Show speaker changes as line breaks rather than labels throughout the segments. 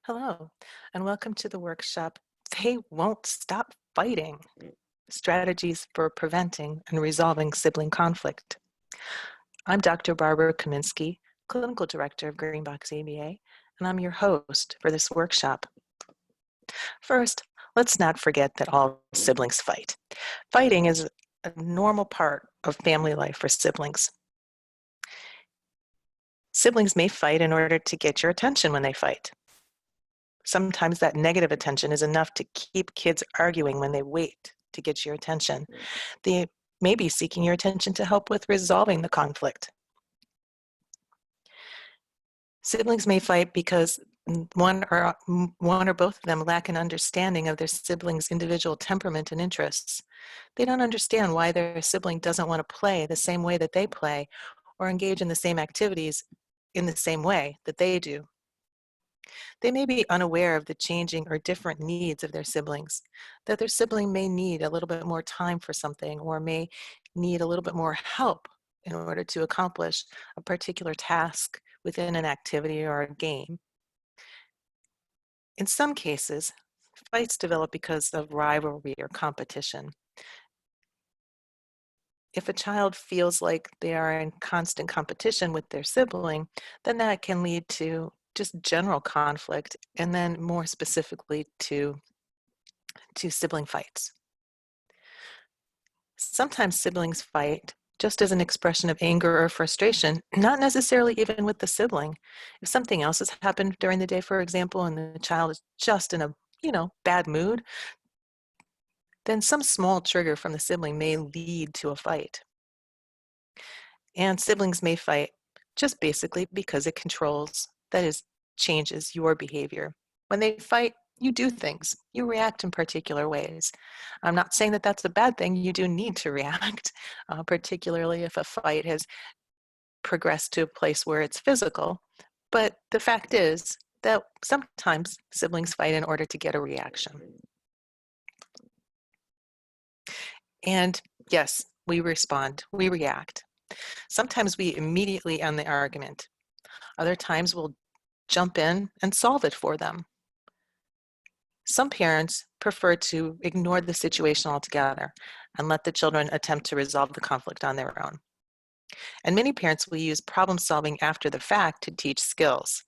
Hello, and welcome to the workshop, They Won't Stop Fighting, Strategies for Preventing and Resolving Sibling Conflict. I'm Dr. Barbara Kaminski, Clinical Director of Greenbox ABA, and I'm your host for this workshop. First, let's not forget that all siblings fight. Fighting is a normal part of family life for siblings. Siblings may fight in order to get your attention when they fight. Sometimes that negative attention is enough to keep kids arguing when they wait to get your attention. They may be seeking your attention to help with resolving the conflict. Siblings may fight because one or both of them lack an understanding of their sibling's individual temperament and interests. They don't understand why their sibling doesn't want to play the same way that they play or engage in the same activities in the same way that they do. They may be unaware of the changing or different needs of their siblings, that their sibling may need a little bit more time for something or may need a little bit more help in order to accomplish a particular task within an activity or a game. In some cases, fights develop because of rivalry or competition. If a child feels like they are in constant competition with their sibling, then that can lead to just general conflict, and then more specifically to sibling fights. Sometimes siblings fight just as an expression of anger or frustration, not necessarily even with the sibling. If something else has happened during the day, for example, and the child is just in a bad mood, then some small trigger from the sibling may lead to a fight. And siblings may fight just basically because it controls, that is, changes your behavior. When they fight, you do things. You react in particular ways. I'm not saying that that's a bad thing. You do need to react, particularly if a fight has progressed to a place where it's physical. But the fact is that sometimes siblings fight in order to get a reaction. And yes, we respond, we react. Sometimes we immediately end the argument. Other times we'll jump in and solve it for them. Some parents prefer to ignore the situation altogether and let the children attempt to resolve the conflict on their own. And many parents will use problem solving after the fact to teach skills.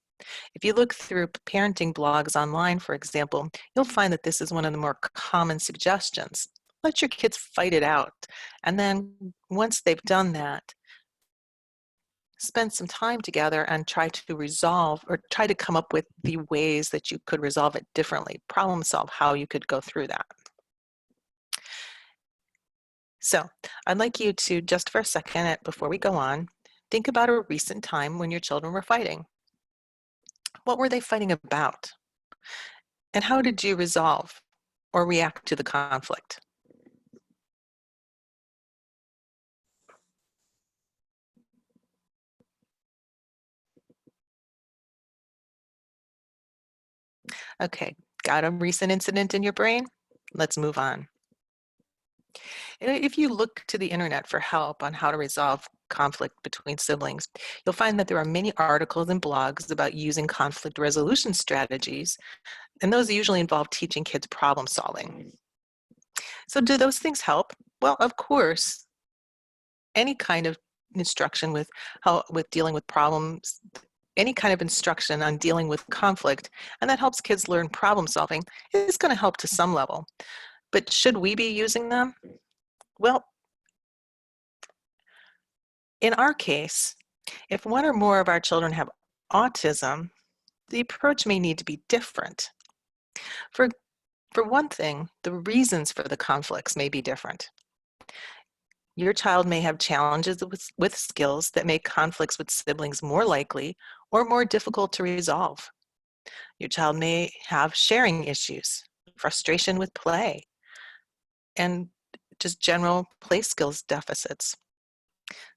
If you look through parenting blogs online, for example, you'll find that this is one of the more common suggestions. Let your kids fight it out. And then once they've done that, spend some time together and try to resolve or try to come up with the ways that you could resolve it differently, problem solve how you could go through that. So I'd like you to, just for a second before we go on, think about a recent time when your children were fighting. What were they fighting about? And how did you resolve or react to the conflict? Okay, got a recent incident in your brain? Let's move on. If you look to the internet for help on how to resolve conflict between siblings, you'll find that there are many articles and blogs about using conflict resolution strategies, and those usually involve teaching kids problem solving. So do those things help? Well, of course, any kind of instruction with dealing with problems, any kind of instruction on dealing with conflict, and that helps kids learn problem solving is going to help to some level. But should we be using them? Well, in our case, if one or more of our children have autism, the approach may need to be different. For one thing, the reasons for the conflicts may be different. Your child may have challenges with skills that make conflicts with siblings more likely or more difficult to resolve. Your child may have sharing issues, frustration with play, and just general play skills deficits.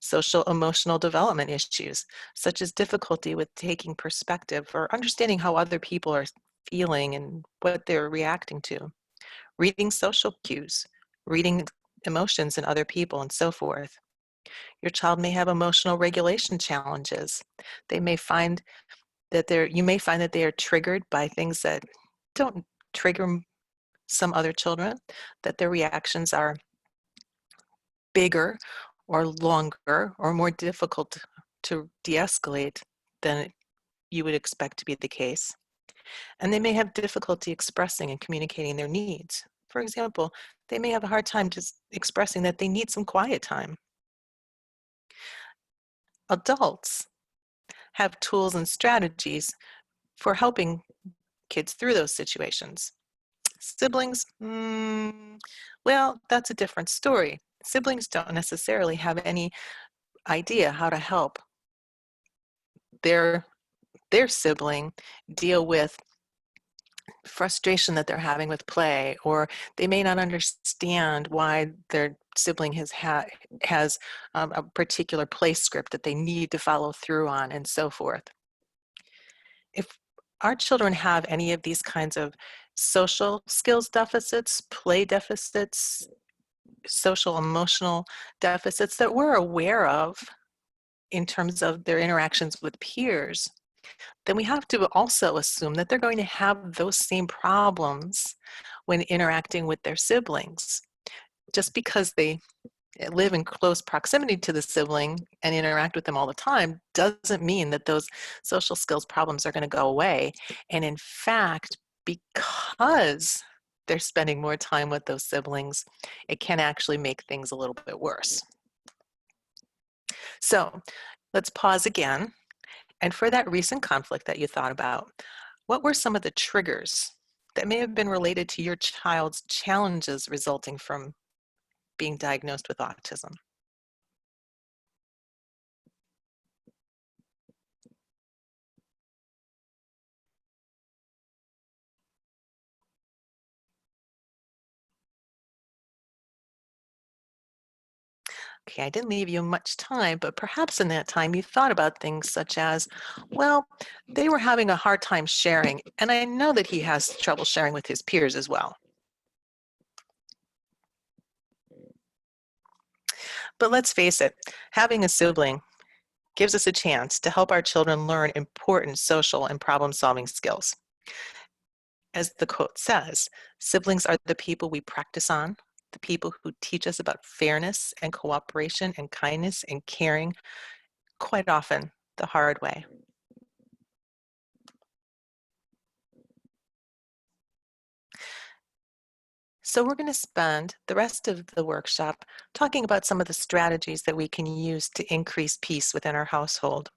Social emotional development issues, such as difficulty with taking perspective or understanding how other people are feeling and what they're reacting to. Reading social cues, reading emotions in other people, and so forth. Your child may have emotional regulation challenges. They may find that you may find that they are triggered by things that don't trigger some other children, that their reactions are bigger or longer or more difficult to de-escalate than you would expect to be the case. And they may have difficulty expressing and communicating their needs. For example, they may have a hard time just expressing that they need some quiet time. Adults have tools and strategies for helping kids through those situations. Siblings, well, that's a different story. Siblings don't necessarily have any idea how to help their sibling deal with frustration that they're having with play, or they may not understand why their sibling has a particular play script that they need to follow through on, and so forth. If our children have any of these kinds of social skills deficits, play deficits, social emotional deficits that we're aware of in terms of their interactions with peers, then we have to also assume that they're going to have those same problems when interacting with their siblings. Just because they live in close proximity to the sibling and interact with them all the time doesn't mean that those social skills problems are going to go away. And in fact, because they're spending more time with those siblings, it can actually make things a little bit worse. So let's pause again. And for that recent conflict that you thought about, what were some of the triggers that may have been related to your child's challenges resulting from being diagnosed with autism? Okay, I didn't leave you much time, but perhaps in that time you thought about things such as, well, they were having a hard time sharing, and I know that he has trouble sharing with his peers as well. But let's face it, having a sibling gives us a chance to help our children learn important social and problem-solving skills. As the quote says, siblings are the people we practice on, the people who teach us about fairness and cooperation and kindness and caring, quite often the hard way. So we're going to spend the rest of the workshop talking about some of the strategies that we can use to increase peace within our household.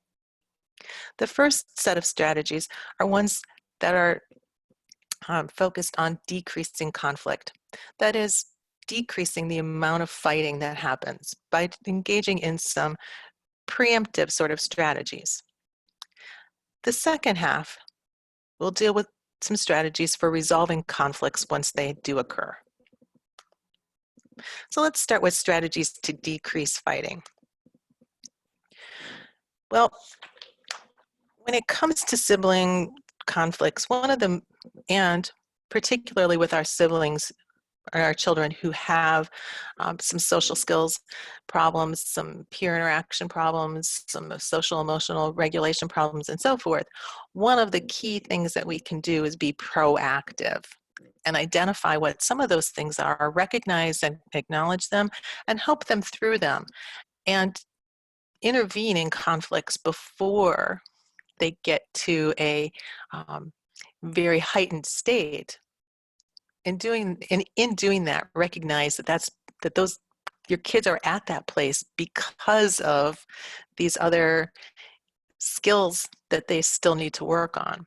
The first set of strategies are ones that are focused on decreasing conflict. That is, decreasing the amount of fighting that happens by engaging in some preemptive sort of strategies. The second half will deal with some strategies for resolving conflicts once they do occur. So let's start with strategies to decrease fighting. Well, when it comes to sibling conflicts, one of them, and particularly with our siblings or our children who have some social skills problems, some peer interaction problems, some social emotional regulation problems, and so forth, one of the key things that we can do is be proactive and identify what some of those things are, recognize and acknowledge them, and help them through them, and intervene in conflicts before they get to a very heightened state. In doing that, recognize that those your kids are at that place because of these other skills that they still need to work on.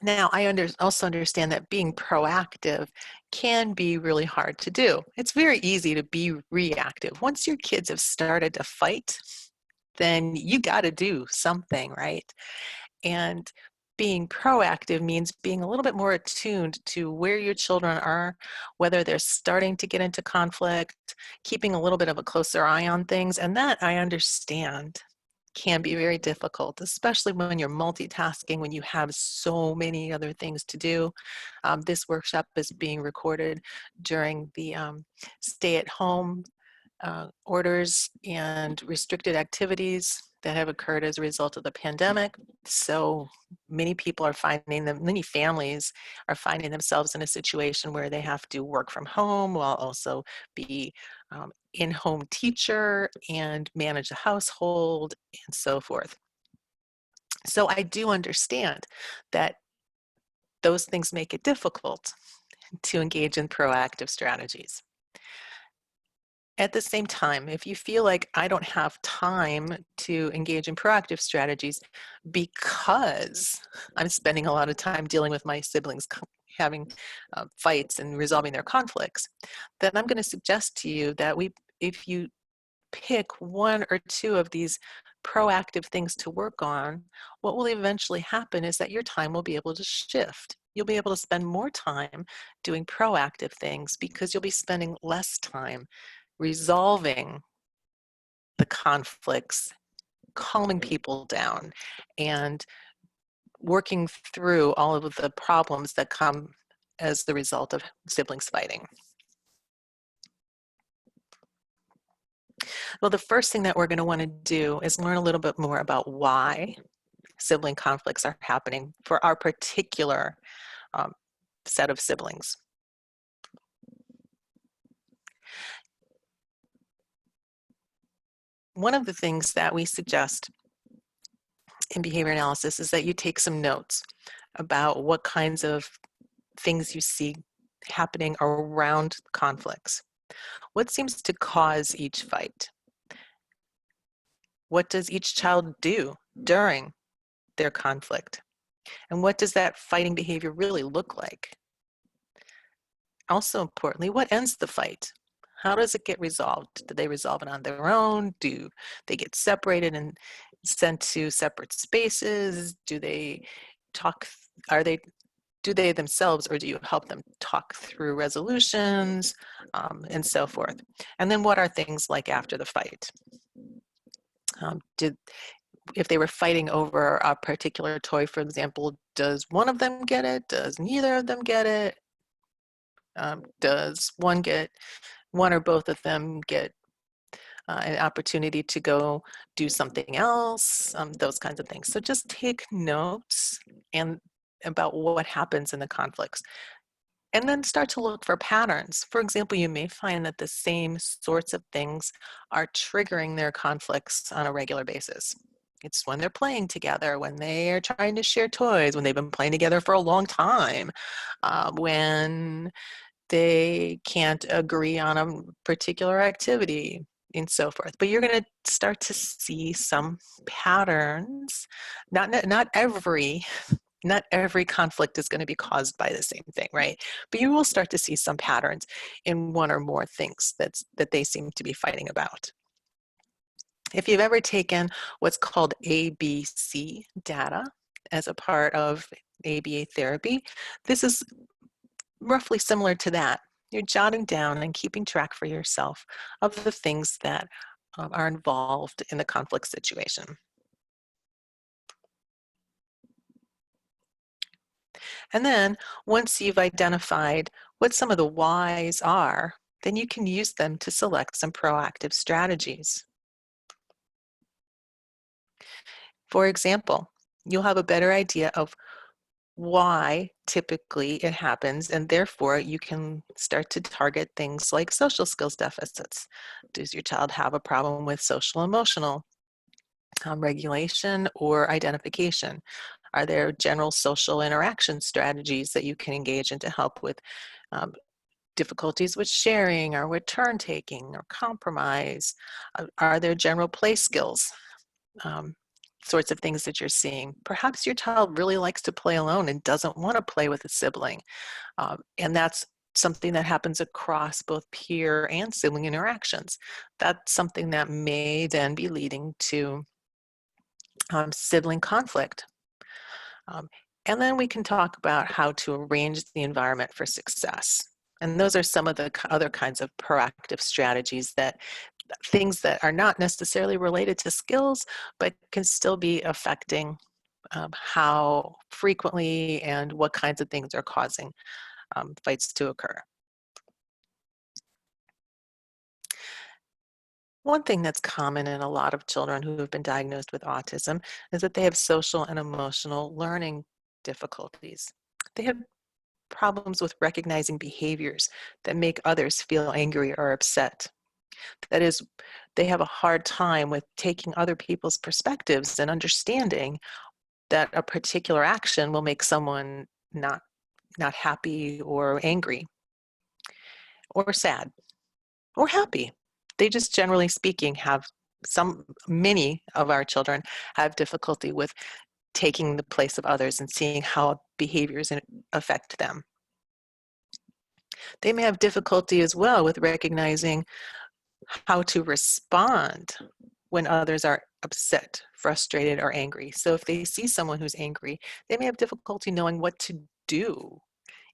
Now, I also understand that being proactive can be really hard to do. It's very easy to be reactive. Once your kids have started to fight, then you got to do something, right? And being proactive means being a little bit more attuned to where your children are, whether they're starting to get into conflict, keeping a little bit of a closer eye on things. And that, I understand, can be very difficult, especially when you're multitasking, when you have so many other things to do. This workshop is being recorded during the stay-at-home orders and restricted activities that have occurred as a result of the pandemic. So many people are finding them, many families are finding themselves in a situation where they have to work from home while also be in-home teacher and manage a household and so forth. So I do understand that those things make it difficult to engage in proactive strategies. At the same time, if you feel like I don't have time to engage in proactive strategies because I'm spending a lot of time dealing with my siblings having fights and resolving their conflicts, then I'm going to suggest to you that if you pick one or two of these proactive things to work on, what will eventually happen is that your time will be able to shift. You'll be able to spend more time doing proactive things because you'll be spending less time resolving the conflicts, calming people down, and working through all of the problems that come as the result of siblings fighting. Well, the first thing that we're going to want to do is learn a little bit more about why sibling conflicts are happening for our particular set of siblings. One of the things that we suggest in behavior analysis is that you take some notes about what kinds of things you see happening around conflicts. What seems to cause each fight? What does each child do during their conflict? And what does that fighting behavior really look like? Also importantly, what ends the fight? How does it get resolved? Do they resolve it on their own? Do they get separated and sent to separate spaces? Do they talk, do they themselves, or do you help them talk through resolutions, and so forth? And then what are things like after the fight? If they were fighting over a particular toy, for example, does one of them get it? Does neither of them get it? Does one or both of them get an opportunity to go do something else? Those kinds of things. So just take notes and about what happens in the conflicts. And then start to look for patterns. For example, you may find that the same sorts of things are triggering their conflicts on a regular basis. It's when they're playing together, when they are trying to share toys, when they've been playing together for a long time, when they can't agree on a particular activity, and so forth. But you're going to start to see some patterns. Not every conflict is going to be caused by the same thing, right? But you will start to see some patterns in one or more things that they seem to be fighting about. If you've ever taken what's called ABC data as a part of ABA therapy, this is roughly similar to that. You're jotting down and keeping track for yourself of the things that are involved in the conflict situation. And then once you've identified what some of the whys are, then you can use them to select some proactive strategies. For example, you'll have a better idea of why typically it happens, and therefore you can start to target things like social skills deficits. Does your child have a problem with social emotional regulation or identification? Are there general social interaction strategies that you can engage in to help with difficulties with sharing or with turn taking or compromise? Are there general play skills? Sorts of things that you're seeing. Perhaps your child really likes to play alone and doesn't want to play with a sibling. And that's something that happens across both peer and sibling interactions. That's something that may then be leading to sibling conflict. And then we can talk about how to arrange the environment for success. And those are some of the other kinds of proactive strategies, that things that are not necessarily related to skills, but can still be affecting how frequently and what kinds of things are causing fights to occur. One thing that's common in a lot of children who have been diagnosed with autism is that they have social and emotional learning difficulties. They have problems with recognizing behaviors that make others feel angry or upset. That is, they have a hard time with taking other people's perspectives and understanding that a particular action will make someone not happy or angry or sad or happy. They just, generally speaking, have many of our children have difficulty with taking the place of others and seeing how behaviors affect them. They may have difficulty as well with recognizing how to respond when others are upset, frustrated, or angry. So if they see someone who's angry, they may have difficulty knowing what to do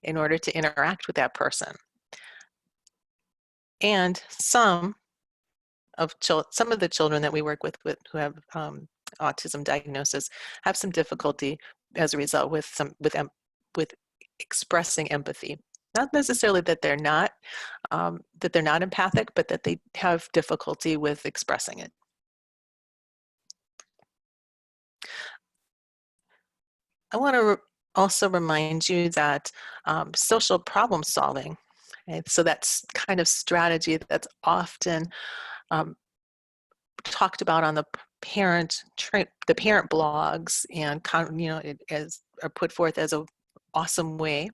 in order to interact with that person. And some of the children that we work with who have autism diagnosis have some difficulty as a result with expressing empathy. Not necessarily that they're not empathic, but that they have difficulty with expressing it. I want to also remind you that social problem solving, okay, so that's kind of strategy that's often um, talked about on the parent blogs, and it as are put forth as a awesome way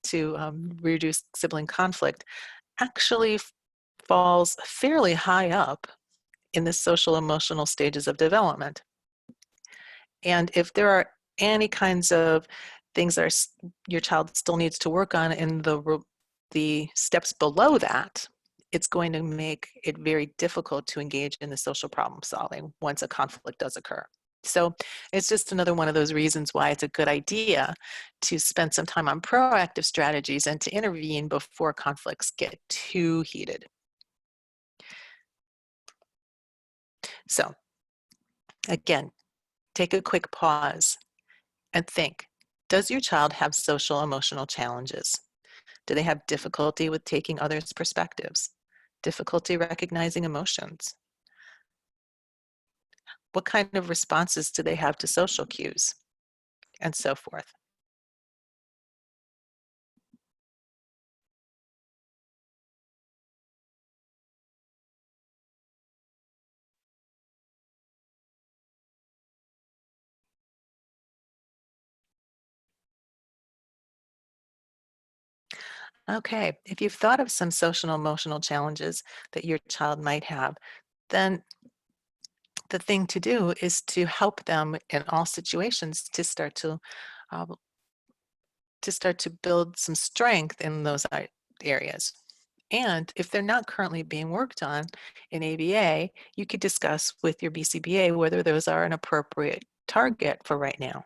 to reduce sibling conflict, actually falls fairly high up in the social emotional stages of development. And if there are any kinds of things that your child still needs to work on in the steps below that, it's going to make it very difficult to engage in the social problem solving once a conflict does occur. So it's just another one of those reasons why it's a good idea to spend some time on proactive strategies and to intervene before conflicts get too heated. So again, take a quick pause and think, does your child have social emotional challenges? Do they have difficulty with taking others' perspectives? Difficulty recognizing emotions? What kind of responses do they have to social cues? And so forth. Okay, if you've thought of some social emotional challenges that your child might have, then the thing to do is to help them in all situations uh, to start to build some strength in those areas. And if they're not currently being worked on in ABA, you could discuss with your BCBA whether those are an appropriate target for right now.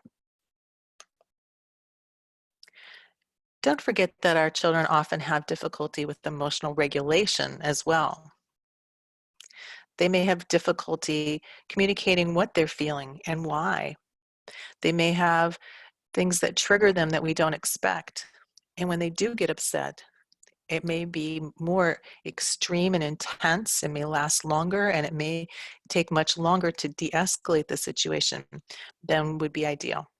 Don't forget that our children often have difficulty with emotional regulation as well. They may have difficulty communicating what they're feeling and why. They may have things that trigger them that we don't expect. And when they do get upset, it may be more extreme and intense. It may last longer, and it may take much longer to de-escalate the situation than would be ideal.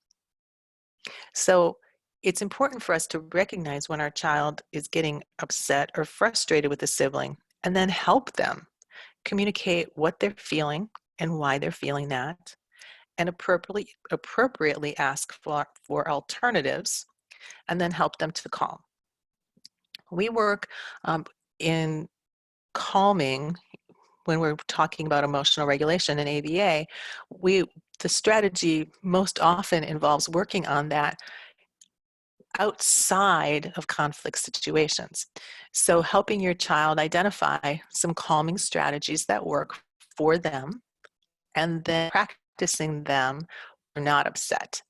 So it's important for us to recognize when our child is getting upset or frustrated with a sibling, and then help them communicate what they're feeling and why they're feeling that, and appropriately ask for alternatives, and then help them to calm. We work in calming when we're talking about emotional regulation in ABA. The strategy most often involves working on that outside of conflict situations. So helping your child identify some calming strategies that work for them, and then practicing them when they're not upset.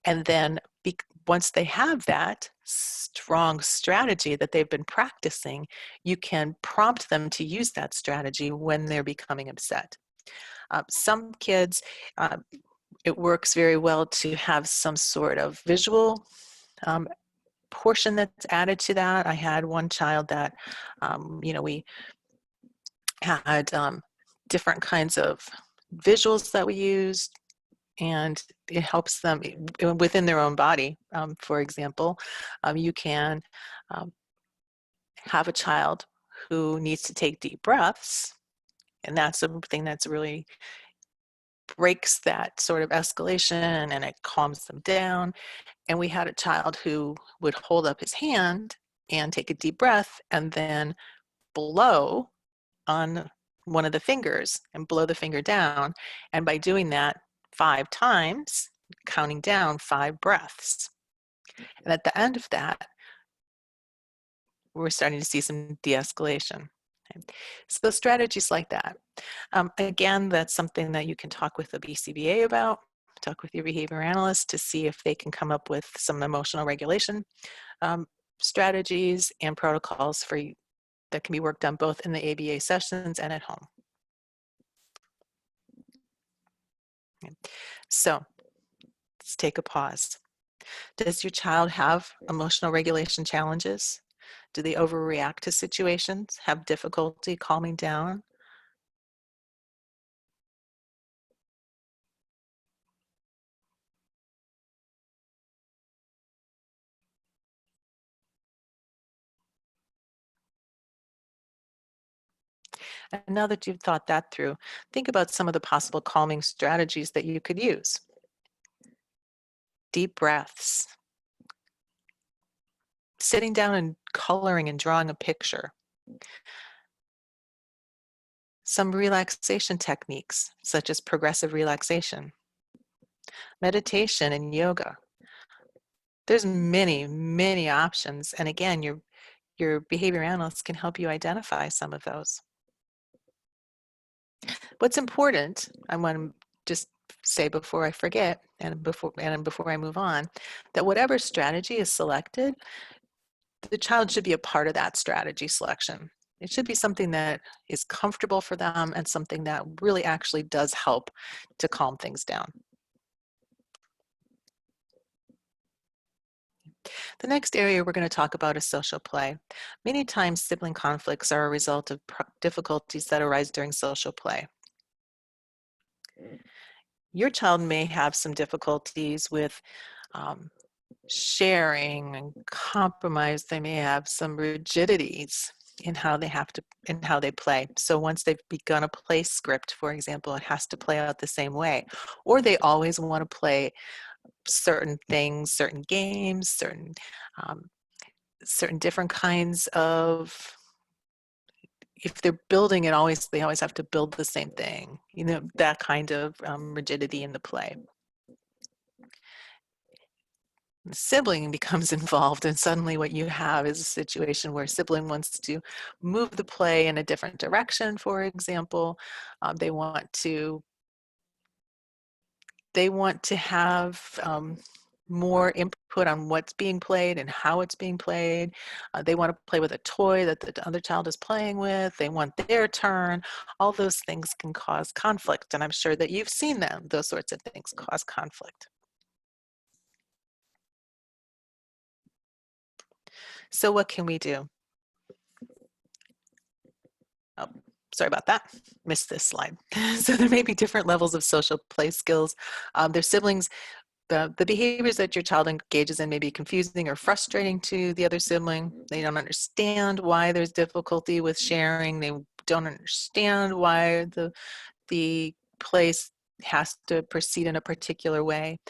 And then once they have that strong strategy that they've been practicing, you can prompt them to use that strategy when they're becoming upset. Some kids, it works very well to have some sort of visual portion that's added to that. I had one child that, we had different kinds of visuals that we use, and it helps them within their own body. For example, you can um, have a child who needs to take deep breaths, and that's something that's really breaks that sort of escalation and it calms them down. And we had a child who would hold up his hand and take a deep breath and then blow on one of the fingers and blow the finger down. And by doing that 5 times, counting down 5 breaths. And at the end of that, we're starting to see some de-escalation. So strategies like that. Again, that's something that you can talk with the BCBA about, talk with your behavior analyst to see if they can come up with some emotional regulation strategies and protocols for you that can be worked on both in the ABA sessions and at home. So let's take a pause. Does your child have emotional regulation challenges? Do they overreact to situations, have difficulty calming down? And now that you've thought that through, think about some of the possible calming strategies that you could use. Deep breaths, sitting down and coloring and drawing a picture, some relaxation techniques, such as progressive relaxation, meditation and yoga. There's many, many options. And again, your behavior analyst can help you identify some of those. What's important, I want to just say before I forget and before I move on, that whatever strategy is selected, the child should be a part of that strategy selection. It should be something that is comfortable for them and something that really actually does help to calm things down. The next area we're going to talk about is social play. Many times sibling conflicts are a result of difficulties that arise during social play. Your child may have some difficulties with sharing and compromise. They may have some rigidities in how they play. So once they've begun a play script, for example, it has to play out the same way. Or they always want to play certain things, certain games, certain different kinds of, if they're building it, they always have to build the same thing, that kind of rigidity in the play. The sibling becomes involved, and suddenly what you have is a situation where sibling wants to move the play in a different direction, for example. They want to have more input on what's being played and how it's being played. They want to play with a toy that the other child is playing with. They want their turn. All those things can cause conflict, and I'm sure that you've seen them. Those sorts of things cause conflict. So what can we do? Oh, sorry about that. Missed this slide. So there may be different levels of social play skills. Their siblings, the behaviors that your child engages in may be confusing or frustrating to the other sibling. They don't understand why there's difficulty with sharing. They don't understand why the play has to proceed in a particular way.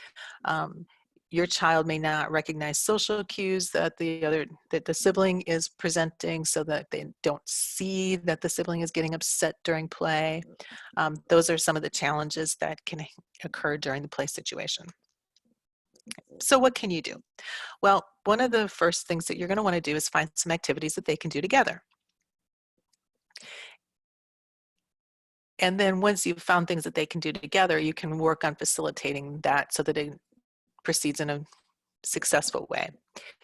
Your child may not recognize social cues that the sibling is presenting, so that they don't see that the sibling is getting upset during play. Those are some of the challenges that can occur during the play situation. So what can you do? Well, one of the first things that you're going to want to do is find some activities that they can do together. And then once you've found things that they can do together, you can work on facilitating that so that it proceeds in a successful way.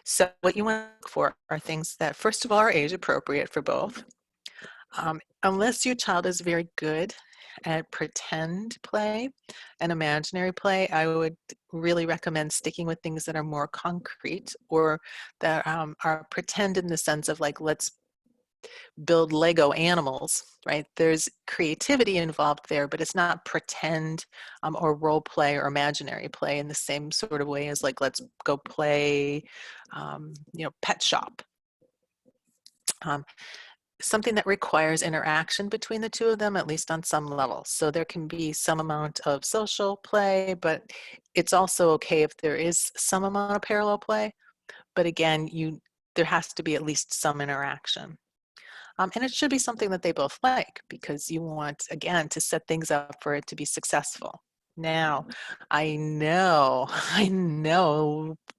So what you want to look for are things that, first of all, are age appropriate for both. Unless your child is very good at pretend play and imaginary play, I would really recommend sticking with things that are more concrete, or that are pretend in the sense of, like, let's build Lego animals, right? There's creativity involved there, but it's not pretend or role play or imaginary play in the same sort of way as like, let's go play, pet shop. Something that requires interaction between the two of them, at least on some level. So there can be some amount of social play, but it's also okay if there is some amount of parallel play. But again, there has to be at least some interaction. And it should be something that they both like, because you want, again, to set things up for it to be successful. Now, I know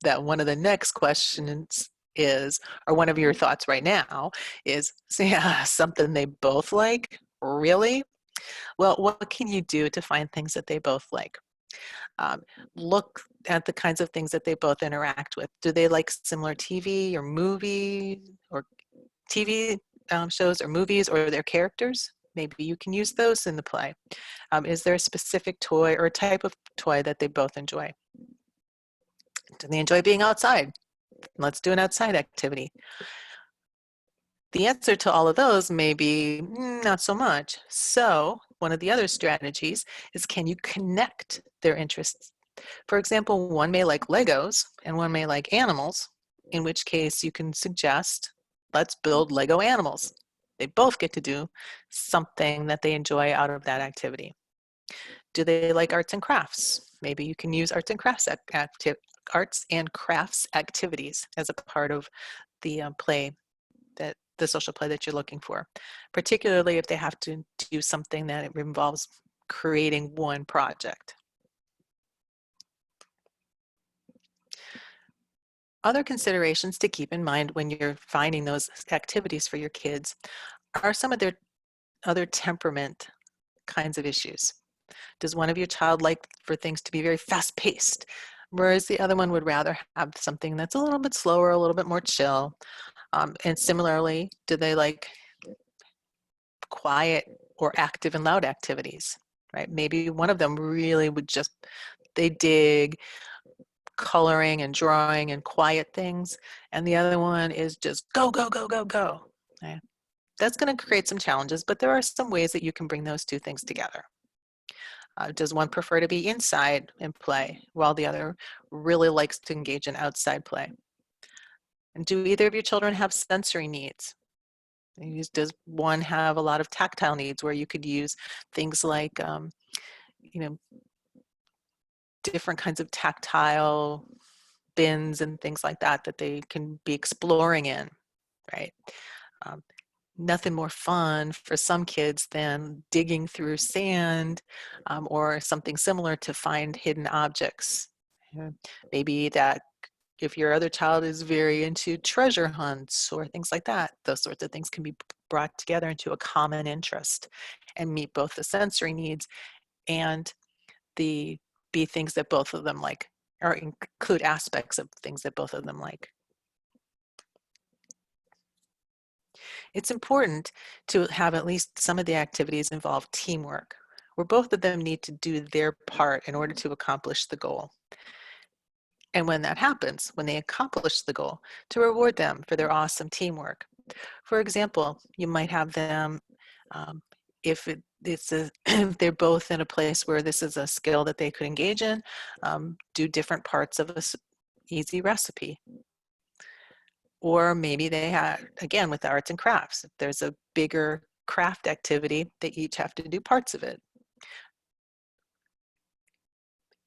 that one of the next questions is, or one of your thoughts right now is, yeah, something they both like? Really? Well, what can you do to find things that they both like? Look at the kinds of things that they both interact with. Do they like similar TV or movie or TV shows or movies or their characters? Maybe you can use those in the play. Is there a specific toy or type of toy that they both enjoy? Do they enjoy being outside? Let's do an outside activity. The answer to all of those may be not so much. So one of the other strategies is, can you connect their interests? For example, one may like Legos and one may like animals, in which case you can suggest, let's build Lego animals. They both get to do something that they enjoy out of that activity. Do they like arts and crafts? Maybe you can use arts and crafts activities as a part of the play, that the social play that you're looking for, particularly if they have to do something that involves creating one project. Other considerations to keep in mind when you're finding those activities for your kids are some of their other temperament kinds of issues. Does one of your child like for things to be very fast-paced, whereas the other one would rather have something that's a little bit slower, a little bit more chill? And similarly, do they like quiet or active and loud activities, right? Maybe one of them really they dig coloring and drawing and quiet things, and the other one is just go, go, go, go, go. Right? That's going to create some challenges, but there are some ways that you can bring those two things together. Does one prefer to be inside and play while the other really likes to engage in outside play? And do either of your children have sensory needs? Does one have a lot of tactile needs, where you could use things like, different kinds of tactile bins and things like that that they can be exploring in, right? Nothing more fun for some kids than digging through sand or something similar to find hidden objects. Maybe that if your other child is very into treasure hunts or things like that, those sorts of things can be brought together into a common interest and meet both the sensory needs and be things that both of them like, or include aspects of things that both of them like. It's important to have at least some of the activities involve teamwork, where both of them need to do their part in order to accomplish the goal. And when that happens, when they accomplish the goal, to reward them for their awesome teamwork. For example, you might have them, if they're both in a place where this is a skill that they could engage in, do different parts of an easy recipe. Or maybe they have, again, with the arts and crafts, if there's a bigger craft activity, they each have to do parts of it.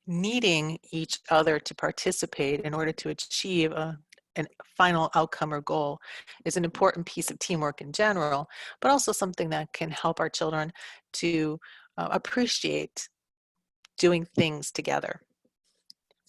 Needing each other to participate in order to achieve a final outcome or goal is an important piece of teamwork in general, but also something that can help our children to appreciate doing things together.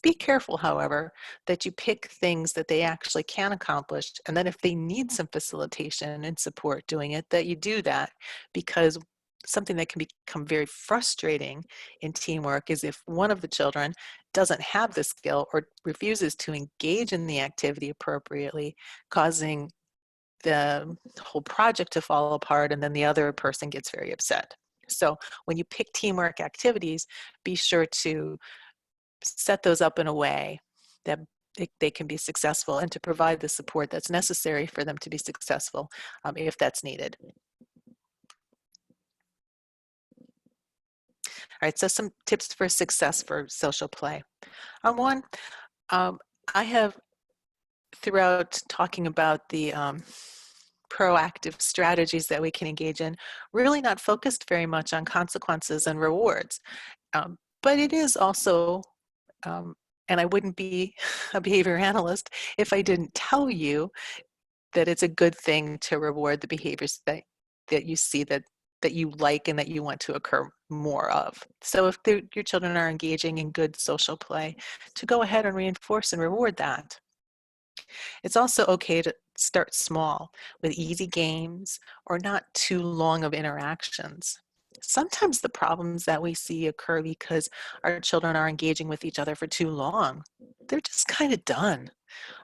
Be careful, however, that you pick things that they actually can accomplish, and then if they need some facilitation and support doing it, that you do that, because something that can become very frustrating in teamwork is if one of the children doesn't have the skill or refuses to engage in the activity appropriately, causing the whole project to fall apart, and then the other person gets very upset. So when you pick teamwork activities, be sure to set those up in a way that they can be successful, and to provide the support that's necessary for them to be successful if that's needed. All right, so some tips for success for social play. One, um, I have, throughout talking about the proactive strategies that we can engage in, really not focused very much on consequences and rewards. But it is also, and I wouldn't be a behavior analyst if I didn't tell you that it's a good thing to reward the behaviors that you see that you like and that you want to occur more of. So if your children are engaging in good social play, to go ahead and reinforce and reward that. It's also okay to start small with easy games or not too long of interactions. Sometimes the problems that we see occur because our children are engaging with each other for too long. They're just kind of done,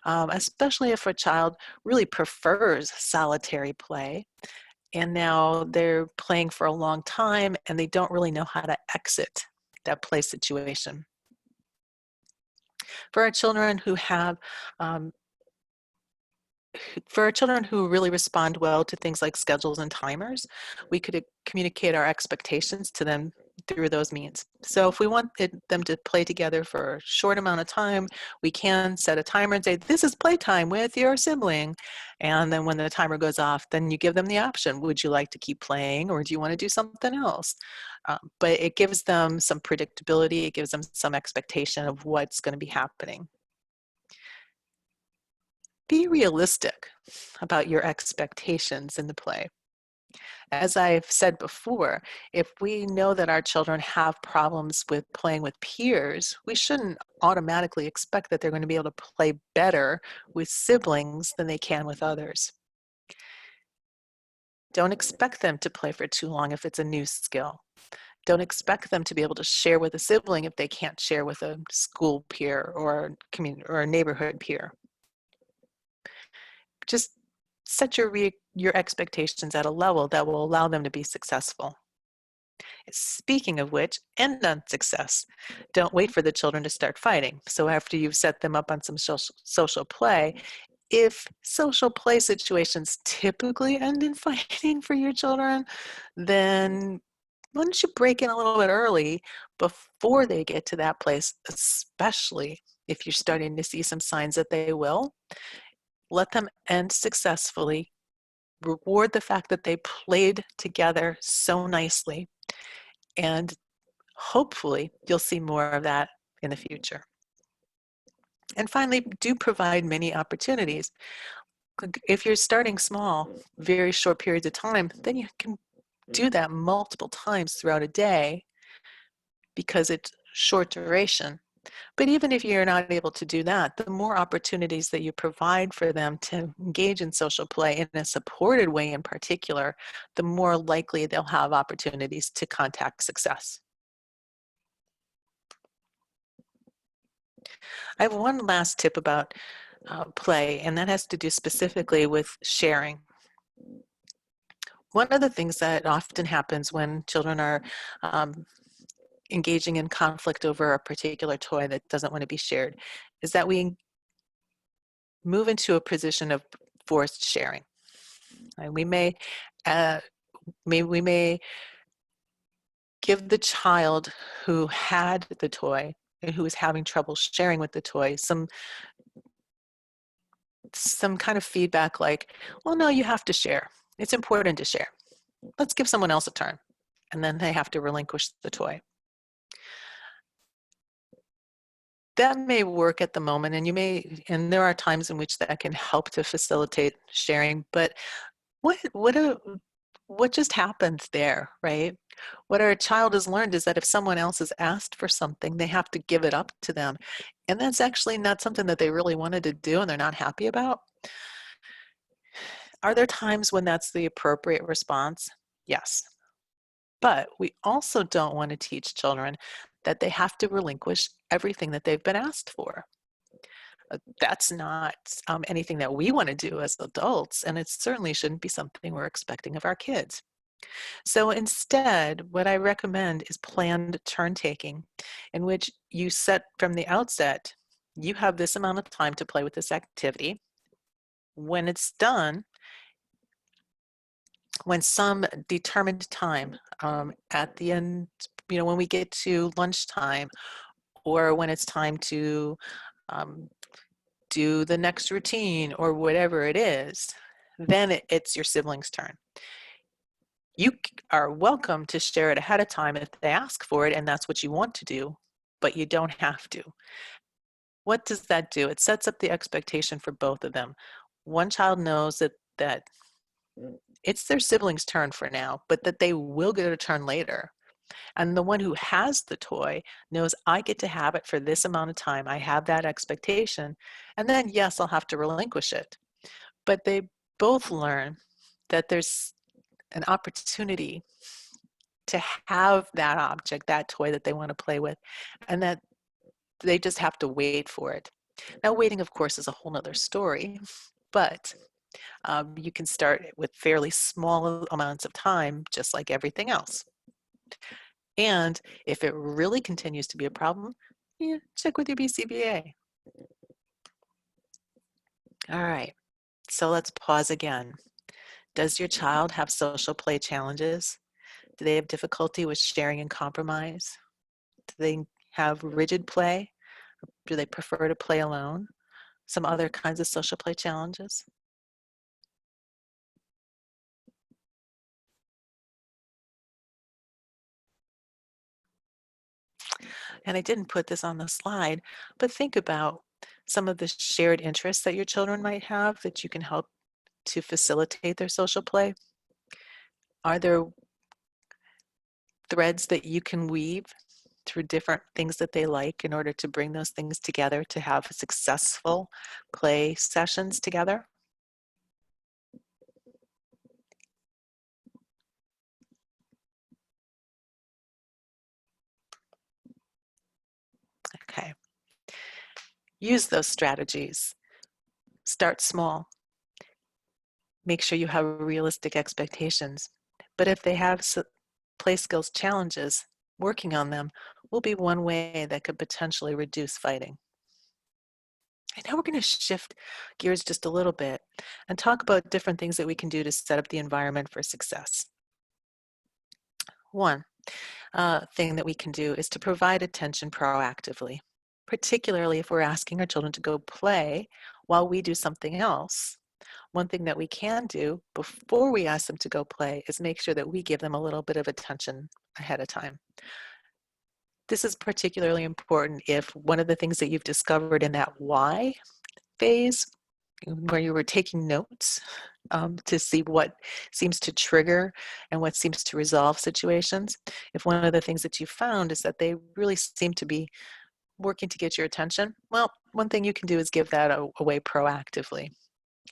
especially if a child really prefers solitary play and now they're playing for a long time and they don't really know how to exit that play situation. For our children who have um, for our children who really respond well to things like schedules and timers, we could communicate our expectations to them through those means. So if we want them to play together for a short amount of time, we can set a timer and say, this is playtime with your sibling. And then when the timer goes off, then you give them the option. Would you like to keep playing or do you want to do something else? But it gives them some predictability. It gives them some expectation of what's going to be happening. Be realistic about your expectations in the play. As I've said before, if we know that our children have problems with playing with peers, we shouldn't automatically expect that they're going to be able to play better with siblings than they can with others. Don't expect them to play for too long if it's a new skill. Don't expect them to be able to share with a sibling if they can't share with a school peer or a neighborhood peer. Just set your expectations at a level that will allow them to be successful. Speaking of which, end on success. Don't wait for the children to start fighting. So after you've set them up on some social play, if social play situations typically end in fighting for your children, then why don't you break in a little bit early before they get to that place, especially if you're starting to see some signs that they will. Let them end successfully. Reward the fact that they played together so nicely. And hopefully you'll see more of that in the future. And finally, do provide many opportunities. If you're starting small, very short periods of time, then you can do that multiple times throughout a day because it's short duration. But even if you're not able to do that, the more opportunities that you provide for them to engage in social play in a supported way in particular, the more likely they'll have opportunities to contact success. I have one last tip about play, and that has to do specifically with sharing. One of the things that often happens when children are engaging in conflict over a particular toy that doesn't want to be shared is that we move into a position of forced sharing. We may give the child who had the toy and who is having trouble sharing with the toy some kind of feedback like, well, no, you have to share. It's important to share. Let's give someone else a turn. And then they have to relinquish the toy. That may work at the moment, and there are times in which that can help to facilitate sharing, but what just happens there, right? What our child has learned is that if someone else has asked for something, they have to give it up to them. And that's actually not something that they really wanted to do and they're not happy about. Are there times when that's the appropriate response? Yes. But we also don't want to teach children that they have to relinquish everything that they've been asked for. That's not anything that we want to do as adults, and it certainly shouldn't be something we're expecting of our kids. So instead, what I recommend is planned turn taking, in which you set from the outset You have this amount of time to play with this activity. When it's done, when some determined time at the end, when we get to lunchtime, or when it's time to um, do the next routine or whatever it is, then it's your sibling's turn. You are welcome to share it ahead of time if they ask for it and that's what you want to do, but you don't have to. What does that do? It sets up the expectation for both of them. One child knows that it's their sibling's turn for now, but that they will get a turn later. And the one who has the toy knows I get to have it for this amount of time. I have that expectation. And then, yes, I'll have to relinquish it. But they both learn that there's an opportunity to have that object, that toy that they want to play with, and that they just have to wait for it. Now, waiting, of course, is a whole nother story, but you can start with fairly small amounts of time, just like everything else. And if it really continues to be a problem, check with your BCBA. All right, so let's pause again. Does your child have social play challenges? Do they have difficulty with sharing and compromise? Do they have rigid play? Do they prefer to play alone? Some other kinds of social play challenges? And I didn't put this on the slide, but think about some of the shared interests that your children might have that you can help to facilitate their social play. Are there threads that you can weave through different things that they like in order to bring those things together to have successful play sessions together? Okay. Use those strategies. Start small. Make sure you have realistic expectations. But if they have play skills challenges, working on them will be one way that could potentially reduce fighting. And now we're going to shift gears just a little bit and talk about different things that we can do to set up the environment for success. One thing that we can do is to provide attention proactively, particularly if we're asking our children to go play while we do something else. One thing that we can do before we ask them to go play is make sure that we give them a little bit of attention ahead of time. This is particularly important if one of the things that you've discovered in that why phase, where you were taking notes to see what seems to trigger and what seems to resolve situations, if one of the things that you found is that they really seem to be working to get your attention, well, one thing you can do is give that away proactively.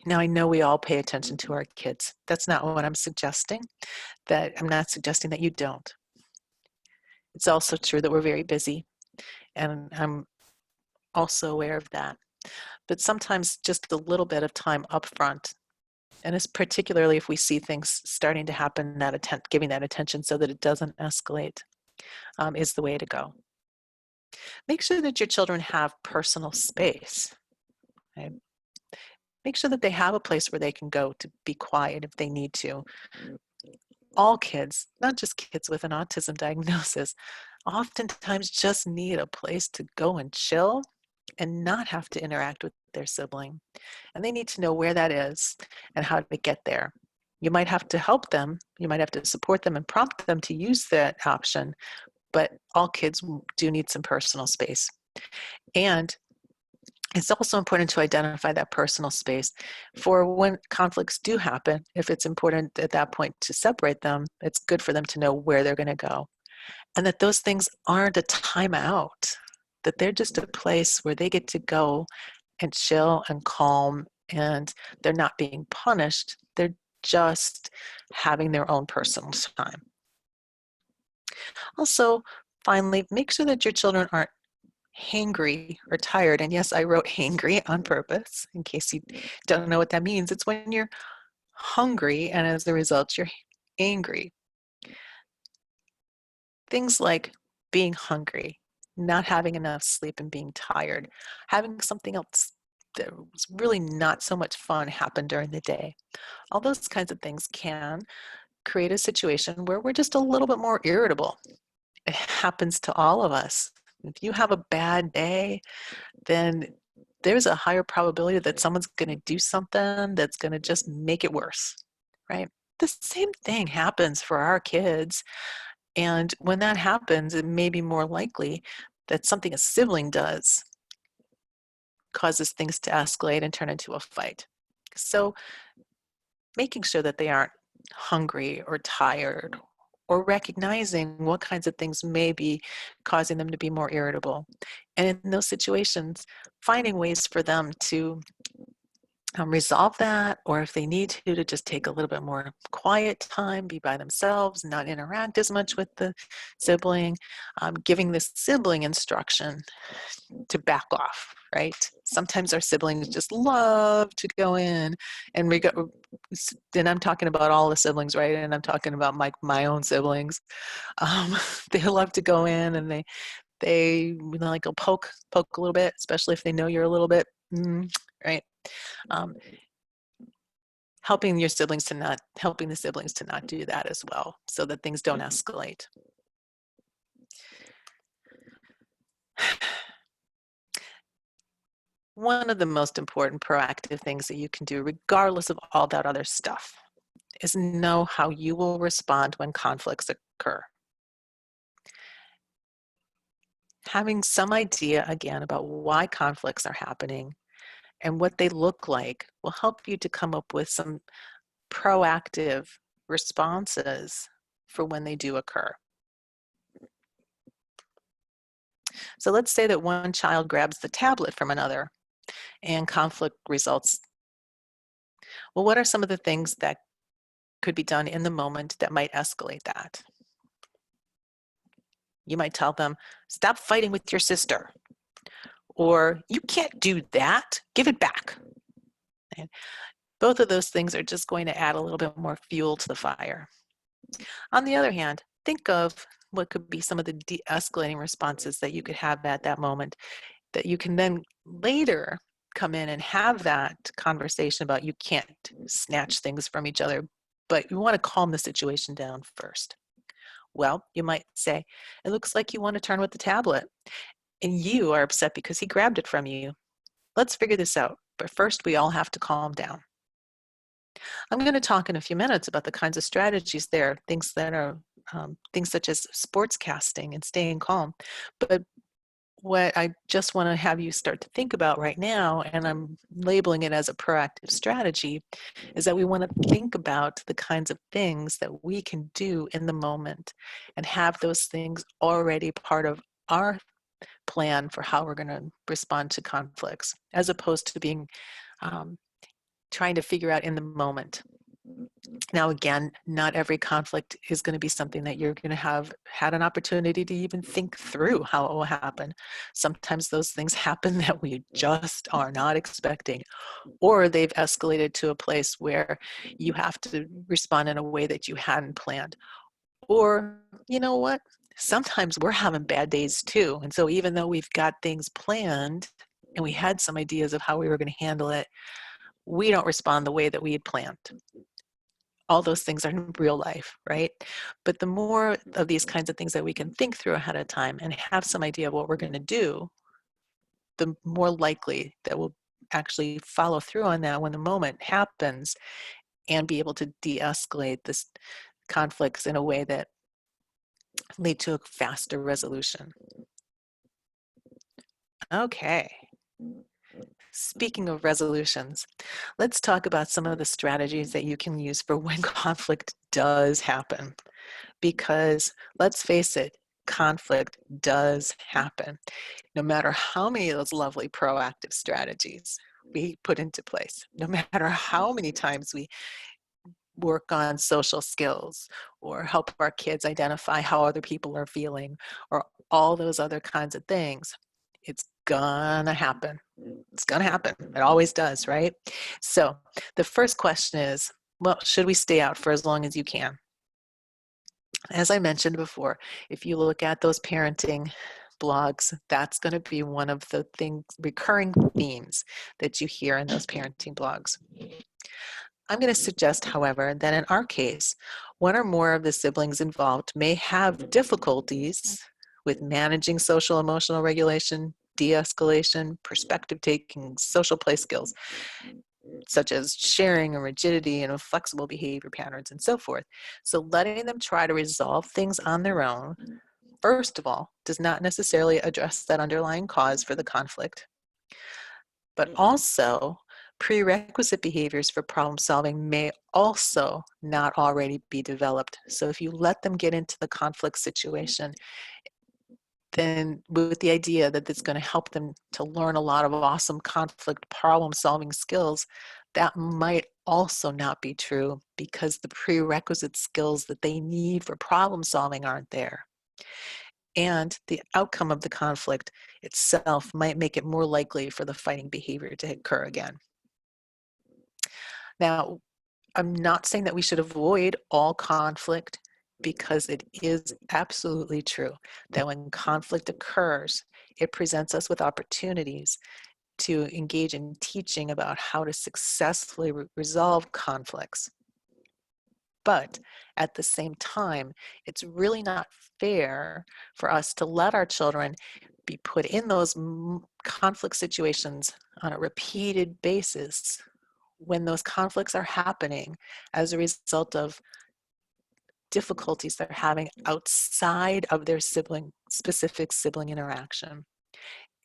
Now, I know we all pay attention to our kids. That's not what I'm suggesting. That I'm not suggesting that you don't. It's also true that we're very busy, and I'm also aware of that. But sometimes just a little bit of time up front, and it's particularly if we see things starting to happen, giving that attention so that it doesn't escalate, is the way to go. Make sure that your children have personal space. Okay? Make sure that they have a place where they can go to be quiet if they need to. All kids, not just kids with an autism diagnosis, oftentimes just need a place to go and chill and not have to interact with their sibling. And they need to know where that is and how to get there. You might have to help them, you might have to support them and prompt them to use that option, but all kids do need some personal space. And it's also important to identify that personal space for when conflicts do happen. If it's important at that point to separate them, it's good for them to know where they're going to go. And that those things aren't a timeout, that they're just a place where they get to go and chill and calm, and they're not being punished. They're just having their own personal time. Also, finally, make sure that your children aren't hangry or tired. And yes, I wrote hangry on purpose in case you don't know what that means. It's when you're hungry and as a result, you're angry. Things like being hungry not having enough sleep and being tired, having something else that was really not so much fun happen during the day. All those kinds of things can create a situation where we're just a little bit more irritable. It happens to all of us. If you have a bad day, then there's a higher probability that someone's going to do something that's going to just make it worse, right? The same thing happens for our kids. And when that happens, it may be more likely that something a sibling does causes things to escalate and turn into a fight. So making sure that they aren't hungry or tired, or recognizing what kinds of things may be causing them to be more irritable. And in those situations, finding ways for them to resolve that, or if they need to just take a little bit more quiet time, be by themselves, not interact as much with the sibling, giving the sibling instruction to back off, right? Sometimes our siblings just love to go in and and I'm talking about all the siblings, right? And I'm talking about my own siblings. They love to go in and they like go poke a little bit, especially if they know you're a little bit, right? Helping the siblings to not do that as well, so that things don't escalate. One of the most important proactive things that you can do, regardless of all that other stuff, is know how you will respond when conflicts occur. Having some idea, again, about why conflicts are happening and what they look like will help you to come up with some proactive responses for when they do occur. So let's say that one child grabs the tablet from another and conflict results. Well, what are some of the things that could be done in the moment that might escalate that? You might tell them, stop fighting with your sister, or you can't do that, give it back. And both of those things are just going to add a little bit more fuel to the fire. On the other hand, think of what could be some of the de-escalating responses that you could have at that moment, that you can then later come in and have that conversation about you can't snatch things from each other, but you want to calm the situation down first. Well, you might say, it looks like you want to turn with the tablet and you are upset because he grabbed it from you. Let's figure this out, but first we all have to calm down. I'm going to talk in a few minutes about the kinds of strategies there, things that are things such as sportscasting and staying calm. But what I just want to have you start to think about right now, and I'm labeling it as a proactive strategy, is that we want to think about the kinds of things that we can do in the moment and have those things already part of our plan for how we're going to respond to conflicts, as opposed to being trying to figure out in the moment. Now, again, not every conflict is going to be something that you're going to have had an opportunity to even think through how it will happen. Sometimes those things happen that we just are not expecting, or they've escalated to a place where you have to respond in a way that you hadn't planned. Or, you know what? Sometimes we're having bad days too. And so even though we've got things planned and we had some ideas of how we were going to handle it, we don't respond the way that we had planned. All those things are in real life, right? But the more of these kinds of things that we can think through ahead of time and have some idea of what we're going to do, the more likely that we'll actually follow through on that when the moment happens and be able to de-escalate this conflicts in a way that lead to a faster resolution. Okay. Speaking of resolutions, let's talk about some of the strategies that you can use for when conflict does happen. Because let's face it, conflict does happen. No matter how many of those lovely proactive strategies we put into place, no matter how many times we work on social skills or help our kids identify how other people are feeling or all those other kinds of things, it's gonna happen. It's gonna happen. It always does, right? So the first question is, well, should we stay out for as long as you can? As I mentioned before, if you look at those parenting blogs, that's going to be one of the recurring themes that you hear in those parenting blogs. I'm going to suggest, however, that in our case, one or more of the siblings involved may have difficulties with managing social emotional regulation, de-escalation, perspective taking, social play skills, such as sharing and rigidity and flexible behavior patterns and so forth. So letting them try to resolve things on their own, first of all, does not necessarily address that underlying cause for the conflict. But also, prerequisite behaviors for problem solving may also not already be developed. So if you let them get into the conflict situation, then with the idea that it's going to help them to learn a lot of awesome conflict problem solving skills, that might also not be true because the prerequisite skills that they need for problem solving aren't there. And the outcome of the conflict itself might make it more likely for the fighting behavior to occur again. Now, I'm not saying that we should avoid all conflict, because it is absolutely true that when conflict occurs, it presents us with opportunities to engage in teaching about how to successfully resolve conflicts. But at the same time, it's really not fair for us to let our children be put in those conflict situations on a repeated basis when those conflicts are happening as a result of difficulties they're having outside of their specific sibling interaction.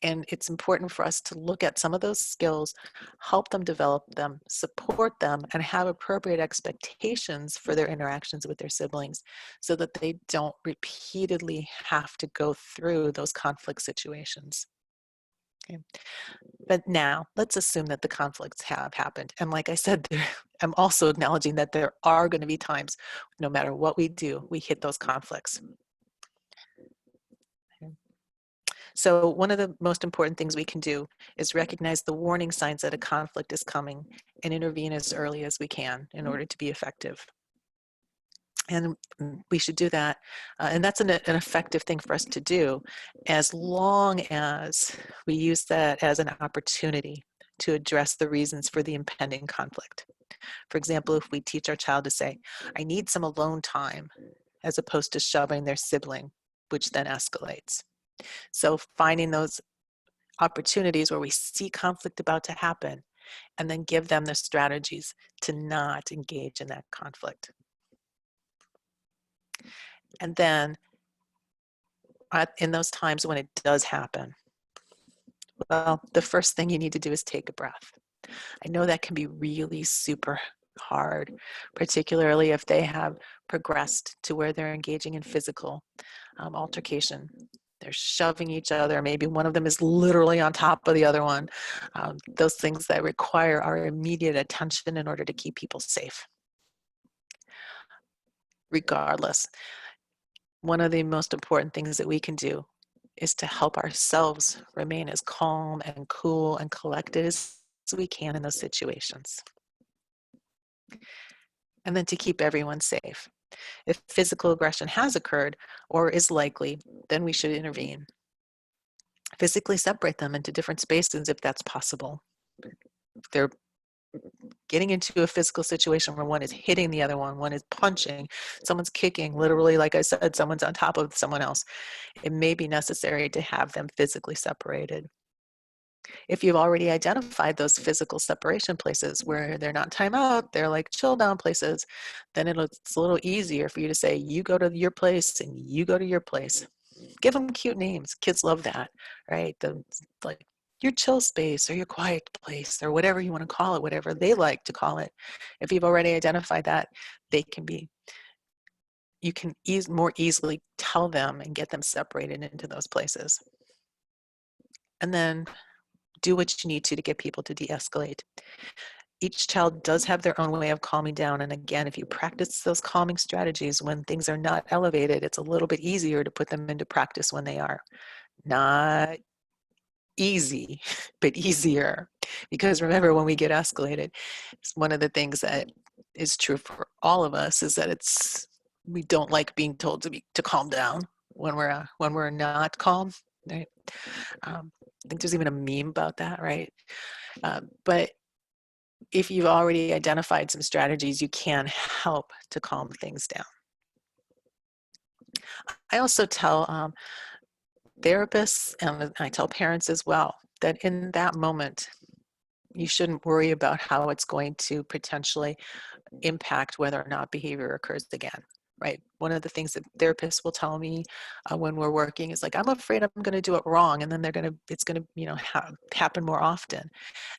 And it's important for us to look at some of those skills, help them develop them, support them, and have appropriate expectations for their interactions with their siblings so that they don't repeatedly have to go through those conflict situations. Okay. But now let's assume that the conflicts have happened. And like I said, I'm also acknowledging that there are going to be times, no matter what we do, we hit those conflicts. So one of the most important things we can do is recognize the warning signs that a conflict is coming and intervene as early as we can in order to be effective. And we should do that. And that's an effective thing for us to do as long as we use that as an opportunity to address the reasons for the impending conflict. For example, if we teach our child to say, I need some alone time, as opposed to shoving their sibling, which then escalates. So finding those opportunities where we see conflict about to happen and then give them the strategies to not engage in that conflict. And then in those times when it does happen, well, the first thing you need to do is take a breath. I know that can be really super hard, particularly if they have progressed to where they're engaging in physical altercation. They're shoving each other. Maybe one of them is literally on top of the other one. Those things that require our immediate attention in order to keep people safe. Regardless, one of the most important things that we can do is to help ourselves remain as calm and cool and collected as we can in those situations. And then to keep everyone safe. If physical aggression has occurred or is likely, then we should intervene. Physically separate them into different spaces if that's possible. If they're getting into a physical situation where one is hitting the other one is punching, someone's kicking, literally, like I said, someone's on top of someone else, it may be necessary to have them physically separated. If you've already identified those physical separation places where they're not timeout, they're like chill down places, then it's a little easier for you to say, you go to your place and you go to your place. Give them cute names. Kids love that, right? Like your chill space or your quiet place or whatever you want to call it, whatever they like to call it. If you've already identified that, you can more easily tell them and get them separated into those places. And then do what you need to get people to de-escalate. Each child does have their own way of calming down. And again, if you practice those calming strategies when things are not elevated, it's a little bit easier to put them into practice when they are. Not easy, but easier. Because remember, when we get escalated, it's one of the things that is true for all of us is that we don't like being told to calm down when we're not calm. right? I think there's even a meme about that, right? But if you've already identified some strategies, you can help to calm things down. I also tell therapists, and I tell parents as well, that in that moment, you shouldn't worry about how it's going to potentially impact whether or not behavior occurs again, right? One of the things that therapists will tell me when we're working is like, I'm afraid I'm going to do it wrong, and then it's going to, happen more often.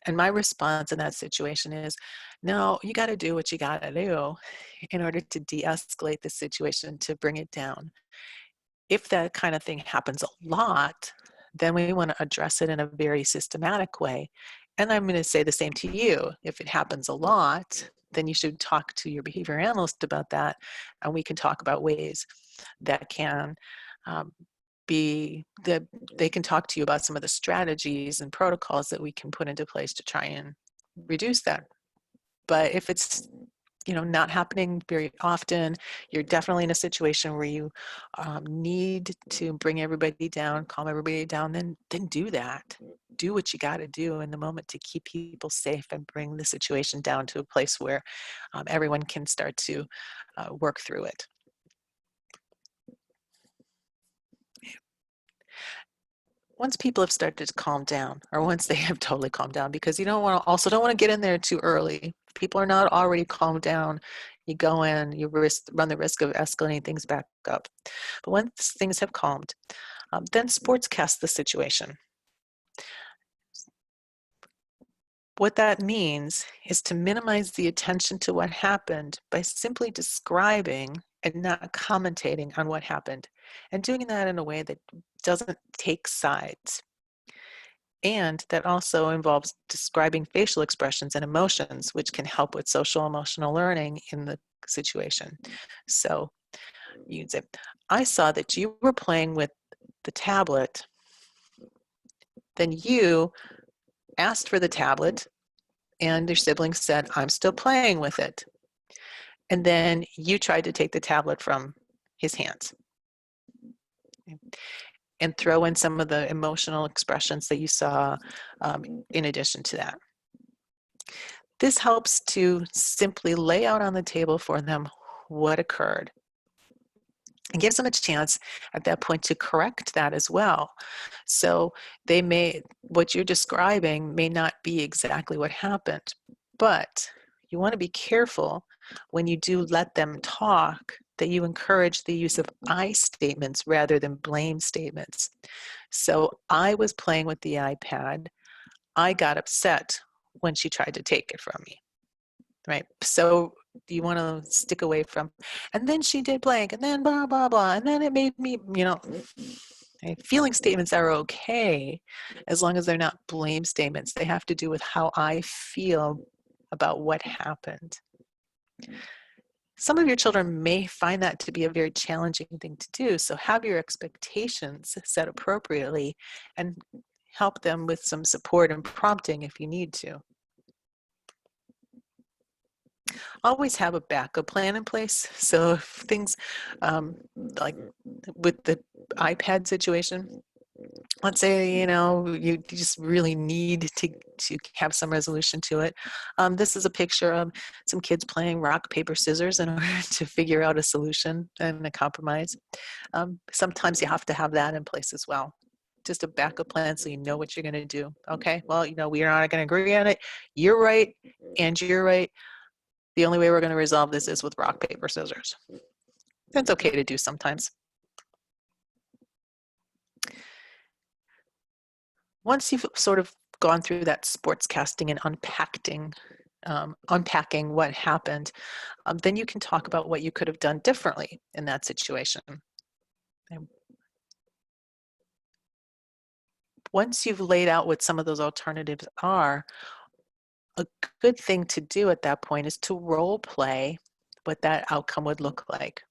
And my response in that situation is, no, you got to do what you got to do in order to de-escalate the situation, to bring it down. If that kind of thing happens a lot, then we want to address it in a very systematic way. And I'm going to say the same to you. If it happens a lot, then you should talk to your behavior analyst about that, and we can talk about ways that can that they can talk to you about some of the strategies and protocols that we can put into place to try and reduce that. But if it's not happening very often, you're definitely in a situation where you need to bring everybody down, calm everybody down, then do that. Do what you got to do in the moment to keep people safe and bring the situation down to a place where everyone can start to work through it. Once people have started to calm down, or once they have totally calmed down, because you don't want to get in there too early. If people are not already calmed down, you go in, you run the risk of escalating things back up. But once things have calmed, then sportscast the situation. What that means is to minimize the attention to what happened by simply describing and not commentating on what happened, and doing that in a way that doesn't take sides. And that also involves describing facial expressions and emotions, which can help with social emotional learning in the situation. So you'd say, I saw that you were playing with the tablet. Then you asked for the tablet, and your sibling said, I'm still playing with it. And then you tried to take the tablet from his hands. And throw in some of the emotional expressions that you saw in addition to that. This helps to simply lay out on the table for them what occurred, and gives them a chance at that point to correct that as well. So what you're describing may not be exactly what happened, but you want to be careful when you do let them talk that you encourage the use of I statements rather than blame statements. So I was playing with the iPad. I got upset when she tried to take it from me, right? So you want to stick away from, and then she did blank, and then blah, blah, blah, and then it made me, feeling statements are okay as long as they're not blame statements. They have to do with how I feel about what happened. Some of your children may find that to be a very challenging thing to do, so have your expectations set appropriately and help them with some support and prompting if you need to. Always have a backup plan in place. So if things like with the iPad situation, let's say, you just really need to have some resolution to it. This is a picture of some kids playing rock, paper, scissors in order to figure out a solution and a compromise. Sometimes you have to have that in place as well. Just a backup plan so you know what you're going to do. Okay, well, we are not going to agree on it. You're right, and you're right. The only way we're going to resolve this is with rock, paper, scissors. That's okay to do sometimes. Once you've sort of gone through that sportscasting and unpacking what happened, then you can talk about what you could have done differently in that situation. And once you've laid out what some of those alternatives are, a good thing to do at that point is to role play what that outcome would look like.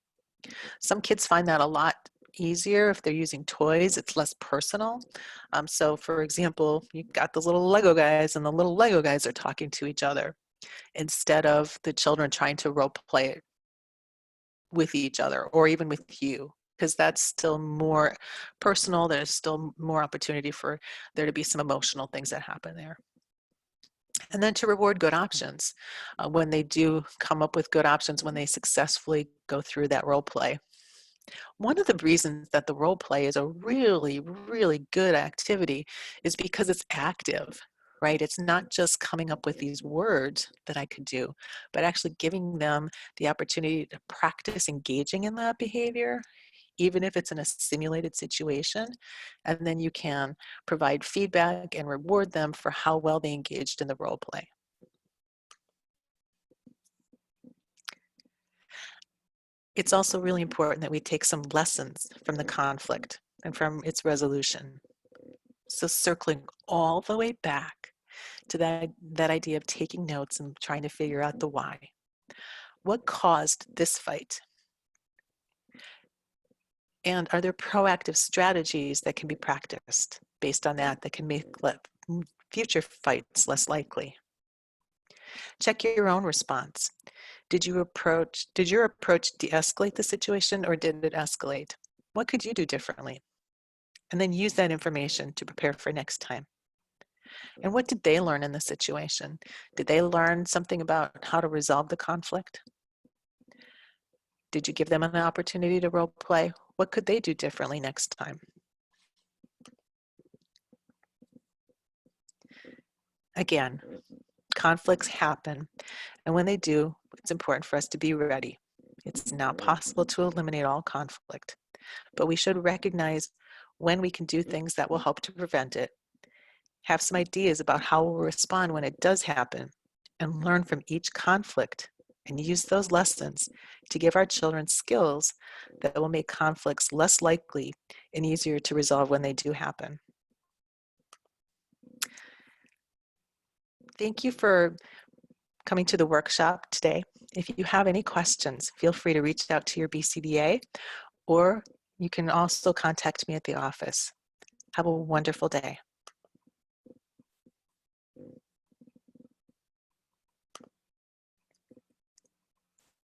Some kids find that a lot easier if they're using toys. It's less personal. So for example, you've got those little Lego guys, and the little Lego guys are talking to each other instead of the children trying to role play it with each other or even with you. because that's still more personal. There's still more opportunity for there to be some emotional things that happen there. And then to reward good options when they do come up with good options, when they successfully go through that role play. One of the reasons that the role play is a really, really good activity is because it's active, right? It's not just coming up with these words that I could do, but actually giving them the opportunity to practice engaging in that behavior, even if it's in a simulated situation. And then you can provide feedback and reward them for how well they engaged in the role play. It's also really important that we take some lessons from the conflict and from its resolution. So circling all the way back to that idea of taking notes and trying to figure out the why. What caused this fight? And are there proactive strategies that can be practiced based on that can make future fights less likely? Check your own response. Did your approach de-escalate the situation, or did it escalate? What could you do differently? And then use that information to prepare for next time. And what did they learn in the situation? Did they learn something about how to resolve the conflict? Did you give them an opportunity to role play? What could they do differently next time? Again, conflicts happen, and when they do, it's important for us to be ready. It's not possible to eliminate all conflict, but we should recognize when we can do things that will help to prevent it, have some ideas about how we'll respond when it does happen, and learn from each conflict and use those lessons to give our children skills that will make conflicts less likely and easier to resolve when they do happen. Thank you for coming to the workshop today. If you have any questions, feel free to reach out to your BCBA, or you can also contact me at the office. Have a wonderful day.